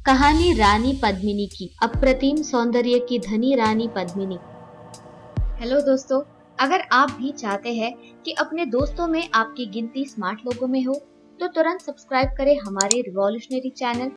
कहानी रानी पद्मिनी की। अप्रतिम सौंदर्य की धनी रानी पद्मिनी। हेलो दोस्तों, अगर आप भी चाहते हैं कि अपने दोस्तों में आपकी गिनती स्मार्ट लोगों में हो तो तुरंत सब्सक्राइब करें हमारे रिवॉल्यूशनरी चैनल,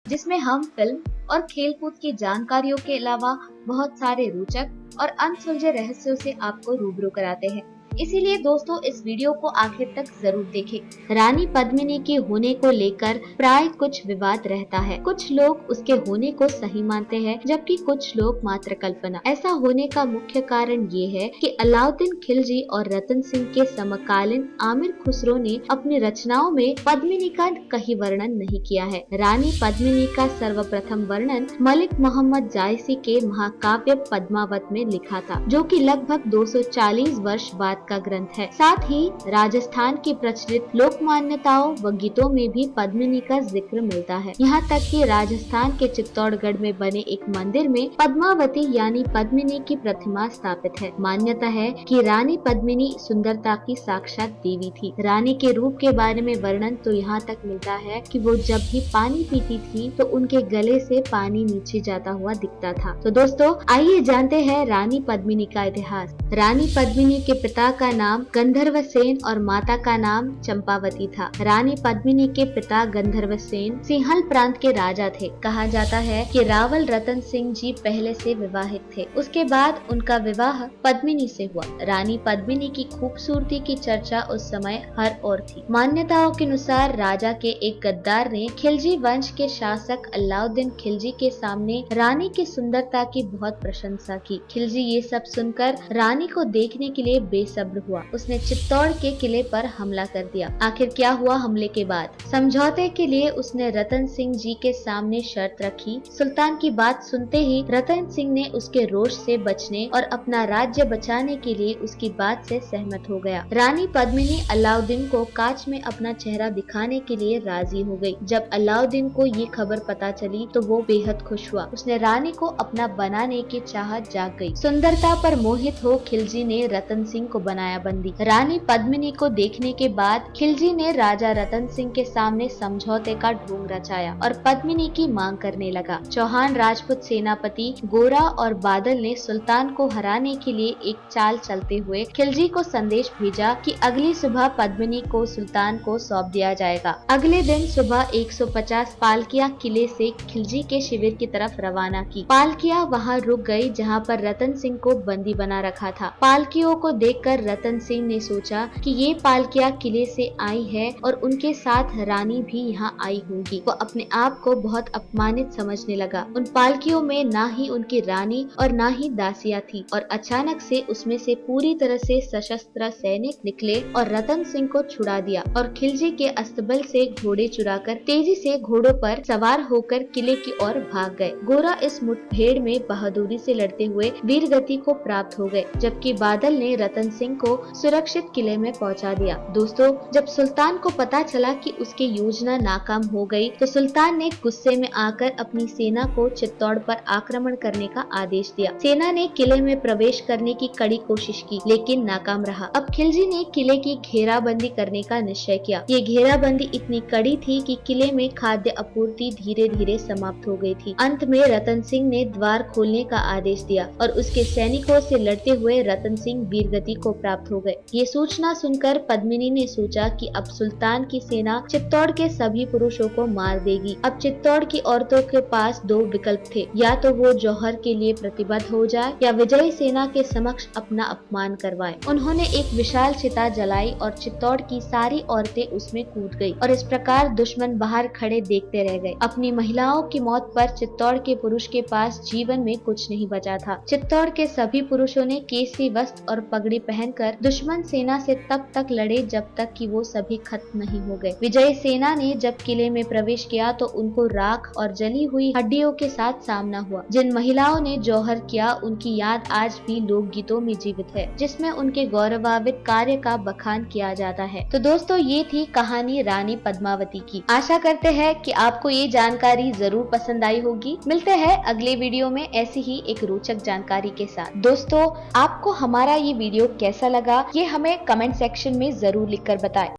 जिसमें हम फिल्म और खेलकूद की जानकारियों के अलावा बहुत सारे रोचक और अनसुलझे रहस्यों से आपको रूबरू कराते हैं। इसीलिए दोस्तों, इस वीडियो को आखिर तक जरूर देखें। रानी पद्मिनी के होने को लेकर प्राय कुछ विवाद रहता है। कुछ लोग उसके होने को सही मानते हैं, जबकि कुछ लोग मात्र कल्पना। ऐसा होने का मुख्य कारण ये है कि अलाउद्दीन खिलजी और रतन सिंह के समकालीन आमिर खुसरो ने अपनी रचनाओं में पद्मिनी का कहीं वर्णन नहीं किया है। रानी पद्मिनी का सर्वप्रथम वर्णन मलिक मोहम्मद जायसी के महाकाव्य पद्मावत में लिखा था, जो कि लगभग 240 वर्ष बाद का ग्रंथ है। साथ ही राजस्थान की प्रचलित लोक मान्यताओं व गीतों में भी पद्मिनी का जिक्र मिलता है। यहाँ तक कि राजस्थान के चित्तौड़गढ़ में बने एक मंदिर में पद्मावती यानी पद्मिनी की प्रतिमा स्थापित है। मान्यता है कि रानी पद्मिनी सुंदरता की साक्षात देवी थी। रानी के रूप के बारे में वर्णन तो यहाँ तक मिलता है कि वो जब भी पानी पीती थी तो उनके गले से पानी नीचे जाता हुआ दिखता था। तो दोस्तों, आइए जानते हैं रानी पद्मिनी का इतिहास। रानी पद्मिनी के पिता का नाम गंधर्व सेन और माता का नाम चंपावती था। रानी पद्मिनी के पिता गंधर्व सेन सिंहल प्रांत के राजा थे। कहा जाता है कि रावल रतन सिंह जी पहले से विवाहित थे। उसके बाद उनका विवाह पद्मिनी से हुआ। रानी पद्मिनी की खूबसूरती की चर्चा उस समय हर ओर थी। मान्यताओं के अनुसार राजा के एक गद्दार ने खिलजी वंश के शासक अलाउद्दीन खिलजी के सामने रानी की सुंदरता की बहुत प्रशंसा की। खिलजी ये सब सुनकर रानी को देखने के लिए बेसब्र हुआ। उसने चित्तौड़ के किले पर हमला कर दिया। आखिर क्या हुआ हमले के बाद? समझौते के लिए उसने रतन सिंह जी के सामने शर्त रखी। सुल्तान की बात सुनते ही रतन सिंह ने उसके रोष से बचने और अपना राज्य बचाने के लिए उसकी बात से सहमत हो गया। रानी पद्मिनी अलाउद्दीन को कांच में अपना चेहरा दिखाने के लिए राजी हो गई। जब अलाउद्दीन को ये खबर पता चली तो वो बेहद खुश हुआ। उसने रानी को अपना बनाने की चाहत जाग गई। सुंदरता पर मोहित हो खिलजी ने रतन सिंह को बनाया बंदी। रानी पद्मिनी को देखने के बाद खिलजी ने राजा रतन सिंह के सामने समझौते का ढोंग रचाया और पद्मिनी की मांग करने लगा। चौहान राजपूत सेनापति गोरा और बादल ने सुल्तान को हराने के लिए एक चाल चलते हुए खिलजी को संदेश भेजा कि अगली सुबह पद्मिनी को सुल्तान को सौंप दिया जाएगा। अगले दिन सुबह 150 पालकियां किले से खिलजी के शिविर की तरफ रवाना की। पालकियां वहां रुक गई जहां पर रतन सिंह को बंदी बना रखा था। पालकियों को देखकर रतन सिंह ने सोचा कि ये पालकियां किले से आई है और उनके साथ रानी भी यहाँ आई होगी। वो अपने आप को बहुत अपमानित समझने लगा। उन पालकियों में ना ही उनकी रानी और ना ही दासियां थी और अचानक से उसमें से पूरी तरह से सशस्त्र सैनिक निकले और रतन सिंह को छुड़ा दिया और खिलजी के अस्तबल से घोड़े चुराकर तेजी से घोड़ों पर सवार होकर किले की ओर भाग गए। गोरा इस मुठभेड़ में बहादुरी से लड़ते हुए वीर गति को प्राप्त हो गए, जबकि बादल ने रतन सिंह को सुरक्षित किले में पहुंचा दिया। दोस्तों, जब सुल्तान को पता चला कि उसकी योजना नाकाम हो गई तो सुल्तान ने गुस्से में आकर अपनी सेना को चित्तौड़ पर आक्रमण करने का आदेश दिया। सेना ने किले में प्रवेश करने की कड़ी कोशिश की, लेकिन नाकाम रहा। अब खिलजी ने किले की घेराबंदी करने का निश्चय किया। ये घेराबंदी इतनी कड़ी थी कि किले में खाद्य आपूर्ति धीरे धीरे समाप्त हो गई थी। अंत में रतन सिंह ने द्वार खोलने का आदेश दिया और उसके सैनिकों से लड़ते हुए रतन सिंह वीरगति को प्राप्त हो गए। ये सूचना सुनकर पद्मिनी ने सोचा कि अब सुल्तान की सेना चित्तौड़ के सभी पुरुषों को मार देगी। अब चित्तौड़ की औरतों के पास दो विकल्प थे, या तो वो जौहर के लिए प्रतिबद्ध हो जाए या विजयी सेना के समक्ष अपना अपमान करवाए। उन्होंने एक विशाल चिता जलाई और चित्तौड़ की सारी औरतें उसमें कूद गयी और इस प्रकार दुश्मन बाहर खड़े देखते रह गए। अपनी महिलाओं की मौत पर चित्तौड़ के पुरुष के पास जीवन में कुछ नहीं बचा था। चित्तौड़ के सभी पुरुषों ने केसरी वस्त्र और पगड़ी पहनकर दुश्मन सेना से तब तक लड़े जब तक कि वो सभी खत्म नहीं हो गए। विजयी सेना ने जब किले में प्रवेश किया तो उनको राख और जली हुई हड्डियों के साथ सामना हुआ। जिन महिलाओं ने जौहर किया उनकी याद आज भी लोकगीतों में जीवित है, जिसमें उनके गौरवान्वित कार्य का बखान किया जाता है। तो दोस्तों, ये थी कहानी रानी पद्मावती की। आशा करते हैं कि आपको ये जानकारी जरूर पसंद आई होगी। मिलते हैं अगले वीडियो में ऐसी ही एक रोचक जानकारी के साथ। दोस्तों, आपको हमारा ये वीडियो कैसा कैसा लगा ये हमें कमेंट सेक्शन में जरूर लिखकर बताएं।